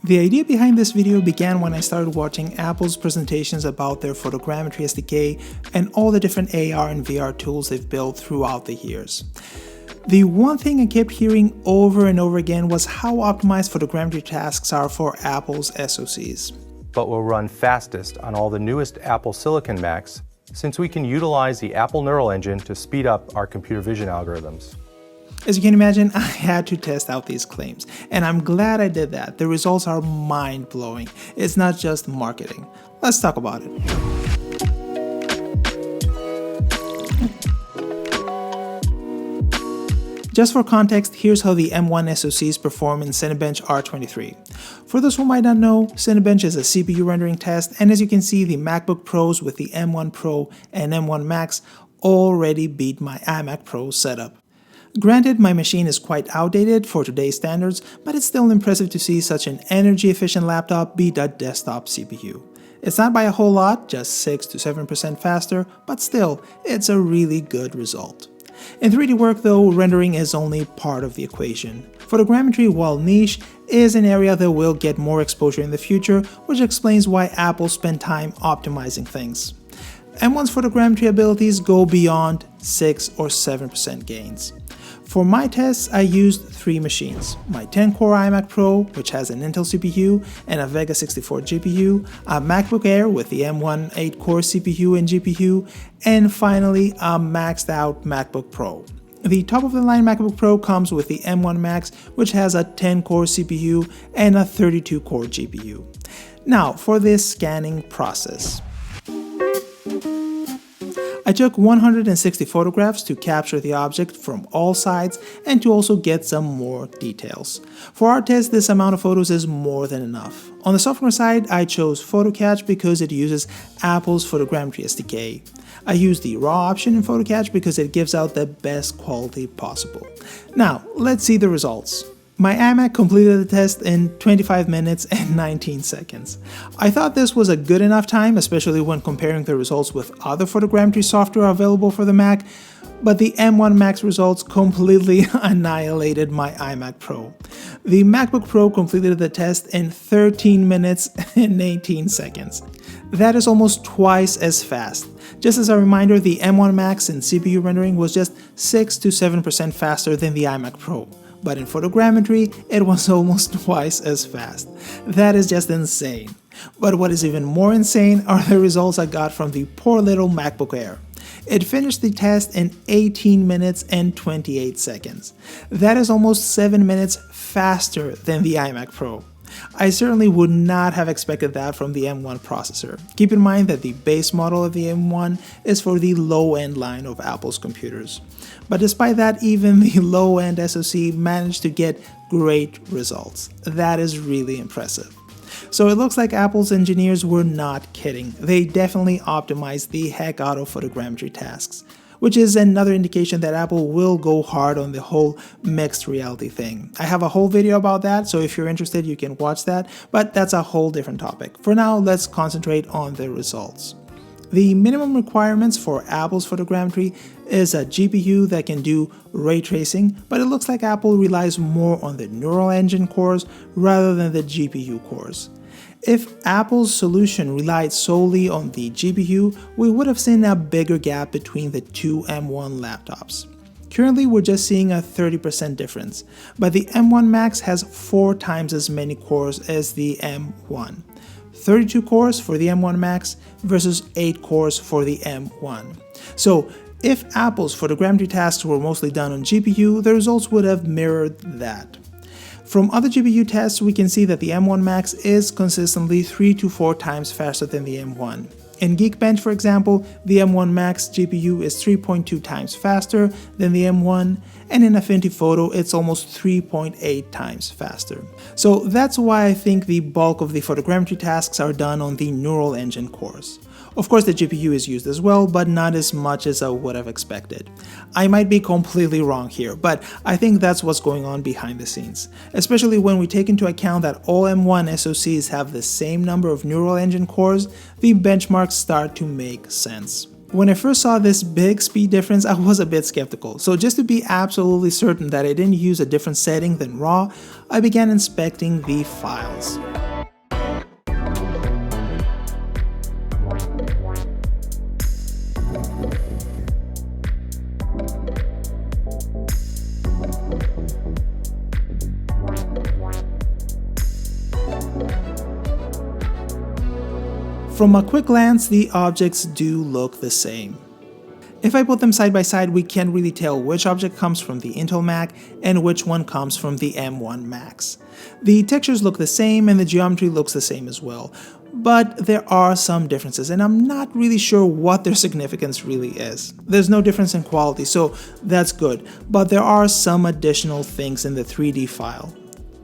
The idea behind this video began when I started watching Apple's presentations about their photogrammetry SDK and all the different AR and VR tools they've built throughout the years. The one thing I kept hearing over and over again was how optimized photogrammetry tasks are for Apple's SoCs. But will run fastest on all the newest Apple Silicon Macs, since we can utilize the Apple Neural Engine to speed up our computer vision algorithms. As you can imagine, I had to test out these claims, and I'm glad I did that. The results are mind-blowing. It's not just marketing. Let's talk about it. Just for context, here's how the M1 SoCs perform in Cinebench R23. For those who might not know, Cinebench is a CPU rendering test, and as you can see, the MacBook Pros with the M1 Pro and M1 Max already beat my iMac Pro setup. Granted, my machine is quite outdated for today's standards, but it's still impressive to see such an energy-efficient laptop beat a desktop CPU. It's not by a whole lot, just 6 to 7% faster, but still, it's a really good result. In 3D work though, rendering is only part of the equation. Photogrammetry, while niche, is an area that will get more exposure in the future, which explains why Apple spent time optimizing things. M1's photogrammetry abilities go beyond 6 or 7% gains. For my tests, I used 3 machines: my 10-core iMac Pro, which has an Intel CPU and a Vega 64 GPU, a MacBook Air with the M1 8-core CPU and GPU, and finally a maxed out MacBook Pro. The top-of-the-line MacBook Pro comes with the M1 Max, which has a 10-core CPU and a 32-core GPU. Now, for this scanning process. I took 160 photographs to capture the object from all sides and to also get some more details. For our test, this amount of photos is more than enough. On the software side, I chose PhotoCatch because it uses Apple's photogrammetry SDK. I used the RAW option in PhotoCatch because it gives out the best quality possible. Now, let's see the results. My iMac completed the test in 25 minutes and 19 seconds. I thought this was a good enough time, especially when comparing the results with other photogrammetry software available for the Mac, but the M1 Max results completely annihilated my iMac Pro. The MacBook Pro completed the test in 13 minutes and 18 seconds. That is almost twice as fast. Just as a reminder, the M1 Max in CPU rendering was just 6 to 7% faster than the iMac Pro. But in photogrammetry, it was almost twice as fast. That is just insane. But what is even more insane are the results I got from the poor little MacBook Air. It finished the test in 18 minutes and 28 seconds. That is almost 7 minutes faster than the iMac Pro. I certainly would not have expected that from the M1 processor. Keep in mind that the base model of the M1 is for the low-end line of Apple's computers. But despite that, even the low-end SoC managed to get great results. That is really impressive. So it looks like Apple's engineers were not kidding. They definitely optimized the heck out of photogrammetry tasks, which is another indication that Apple will go hard on the whole mixed reality thing. I have a whole video about that, so if you're interested, you can watch that, but that's a whole different topic. For now, let's concentrate on the results. The minimum requirements for Apple's photogrammetry is a GPU that can do ray tracing, but it looks like Apple relies more on the neural engine cores rather than the GPU cores. If Apple's solution relied solely on the GPU, we would have seen a bigger gap between the two M1 laptops. Currently, we're just seeing a 30% difference, but the M1 Max has 4 times as many cores as the M1. 32 cores for the M1 Max versus 8 cores for the M1. So, if Apple's photogrammetry tasks were mostly done on GPU, the results would have mirrored that. From other GPU tests, we can see that the M1 Max is consistently 3 to 4 times faster than the M1. In Geekbench, for example, the M1 Max GPU is 3.2 times faster than the M1, and in Affinity Photo, it's almost 3.8 times faster. So that's why I think the bulk of the photogrammetry tasks are done on the neural engine cores. Of course, the GPU is used as well, but not as much as I would have expected. I might be completely wrong here, but I think that's what's going on behind the scenes, especially when we take into account that all M1 SoCs have the same number of neural engine cores. The benchmarks start to make sense. When I first saw this big speed difference, I was a bit skeptical, so just to be absolutely certain that I didn't use a different setting than RAW, I began inspecting the files. From a quick glance, the objects do look the same. If I put them side by side, we can't really tell which object comes from the Intel Mac and which one comes from the M1 Macs. The textures look the same and the geometry looks the same as well, but there are some differences and I'm not really sure what their significance really is. There's no difference in quality, so that's good, but there are some additional things in the 3D file.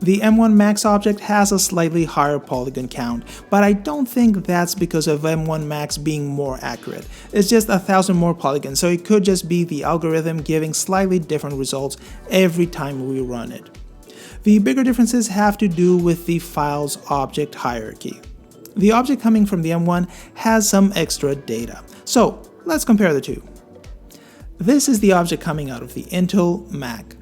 The M1 Max object has a slightly higher polygon count, but I don't think that's because of M1 Max being more accurate. It's just 1,000 more polygons, so it could just be the algorithm giving slightly different results every time we run it. The bigger differences have to do with the file's object hierarchy. The object coming from the M1 has some extra data, so let's compare the two. This is the object coming out of the Intel Mac.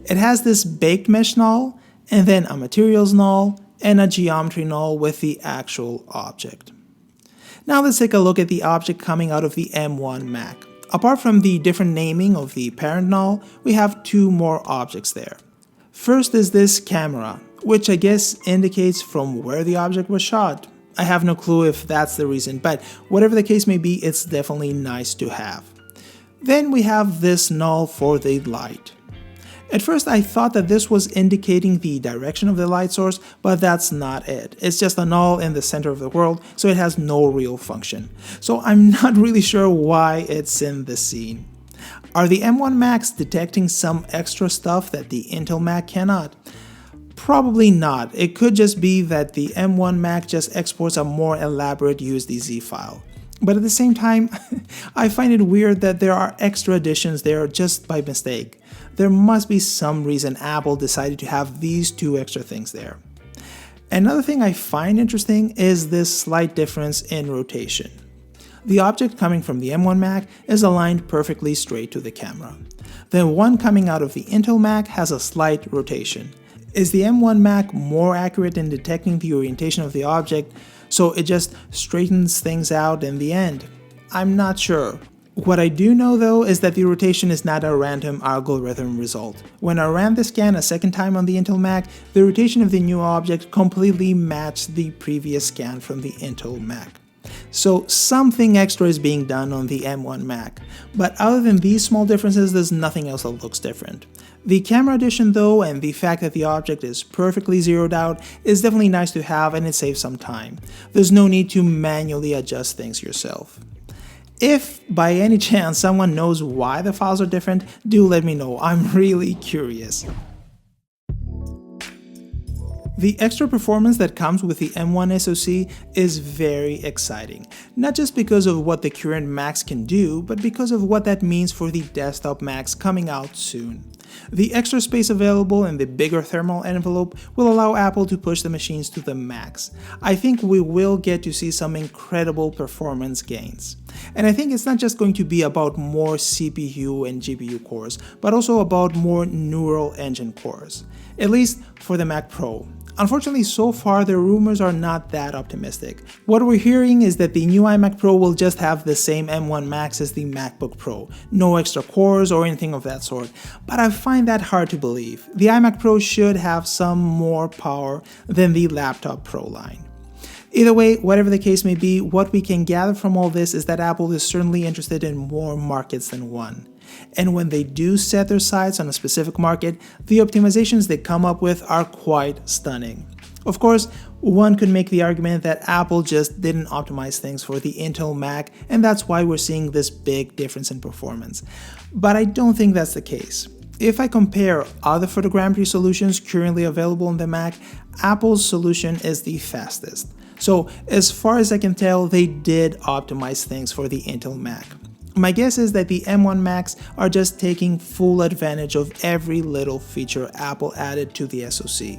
It has this baked mesh null, and then a materials null, and a geometry null with the actual object. Now let's take a look at the object coming out of the M1 Mac. Apart from the different naming of the parent null, we have two more objects there. First is this camera, which I guess indicates from where the object was shot. I have no clue if that's the reason, but whatever the case may be, it's definitely nice to have. Then we have this null for the light. At first I thought that this was indicating the direction of the light source, but that's not it. It's just a null in the center of the world, so it has no real function. So I'm not really sure why it's in the scene. Are the M1 Macs detecting some extra stuff that the Intel Mac cannot? Probably not. It could just be that the M1 Mac just exports a more elaborate USDZ file. But at the same time, I find it weird that there are extra additions there just by mistake. There must be some reason Apple decided to have these two extra things there. Another thing I find interesting is this slight difference in rotation. The object coming from the M1 Mac is aligned perfectly straight to the camera. The one coming out of the Intel Mac has a slight rotation. Is the M1 Mac more accurate in detecting the orientation of the object, so it just straightens things out in the end? I'm not sure. What I do know though is that the rotation is not a random algorithm result. When I ran the scan a second time on the Intel Mac, the rotation of the new object completely matched the previous scan from the Intel Mac. So something extra is being done on the M1 Mac, but other than these small differences, there's nothing else that looks different. The camera addition though, and the fact that the object is perfectly zeroed out, is definitely nice to have and it saves some time. There's no need to manually adjust things yourself. If by any chance someone knows why the files are different, do let me know, I'm really curious. The extra performance that comes with the M1 SoC is very exciting, not just because of what the current Macs can do, but because of what that means for the desktop Macs coming out soon. The extra space available in the bigger thermal envelope will allow Apple to push the machines to the max. I think we will get to see some incredible performance gains. And I think it's not just going to be about more CPU and GPU cores, but also about more neural engine cores, at least for the Mac Pro. Unfortunately, so far the rumors are not that optimistic. What we're hearing is that the new iMac Pro will just have the same M1 Max as the MacBook Pro, no extra cores or anything of that sort, but I find that hard to believe. The iMac Pro should have some more power than the Laptop Pro line. Either way, whatever the case may be, what we can gather from all this is that Apple is certainly interested in more markets than one. And when they do set their sights on a specific market, the optimizations they come up with are quite stunning. Of course, one could make the argument that Apple just didn't optimize things for the Intel Mac, and that's why we're seeing this big difference in performance. But I don't think that's the case. If I compare other photogrammetry solutions currently available on the Mac, Apple's solution is the fastest. So as far as I can tell, they did optimize things for the Intel Mac. My guess is that the M1 Macs are just taking full advantage of every little feature Apple added to the SoC.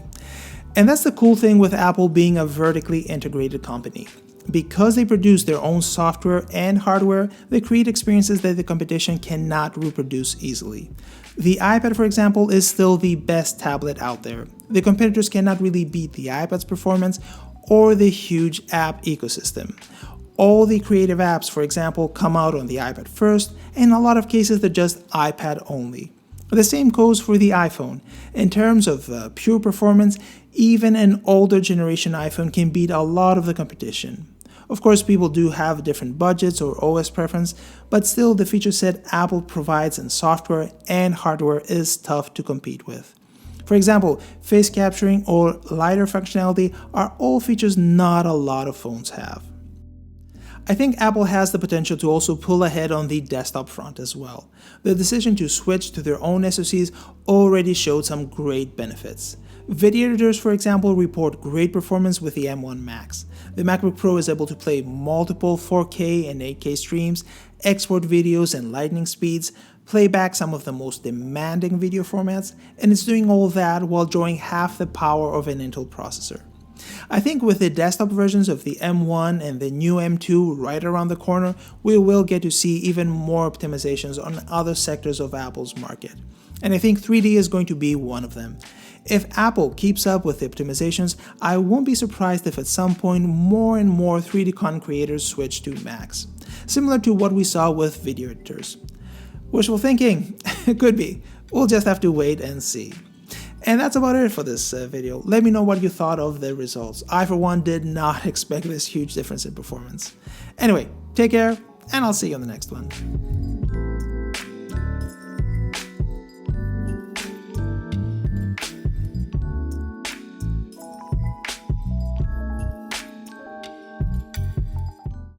And that's the cool thing with Apple being a vertically integrated company. Because they produce their own software and hardware, they create experiences that the competition cannot reproduce easily. The iPad, for example, is still the best tablet out there. The competitors cannot really beat the iPad's performance or the huge app ecosystem. All the creative apps, for example, come out on the iPad first, and in a lot of cases they're just iPad only. The same goes for the iPhone. In terms of pure performance, even an older generation iPhone can beat a lot of the competition. Of course, people do have different budgets or OS preference, but still the feature set Apple provides in software and hardware is tough to compete with. For example, face capturing or LiDAR functionality are all features not a lot of phones have. I think Apple has the potential to also pull ahead on the desktop front as well. The decision to switch to their own SoCs already showed some great benefits. Video editors, for example, report great performance with the M1 Max. The MacBook Pro is able to play multiple 4K and 8K streams, export videos in lightning speeds, play back some of the most demanding video formats, and it's doing all that while drawing half the power of an Intel processor. I think with the desktop versions of the M1 and the new M2 right around the corner, we will get to see even more optimizations on other sectors of Apple's market. And I think 3D is going to be one of them. If Apple keeps up with the optimizations, I won't be surprised if at some point more and more 3D content creators switch to Macs, similar to what we saw with video editors. Wishful thinking? Could be. We'll just have to wait and see. And that's about it for this video. Let me know what you thought of the results. I, for one, did not expect this huge difference in performance. Anyway, take care, and I'll see you on the next one.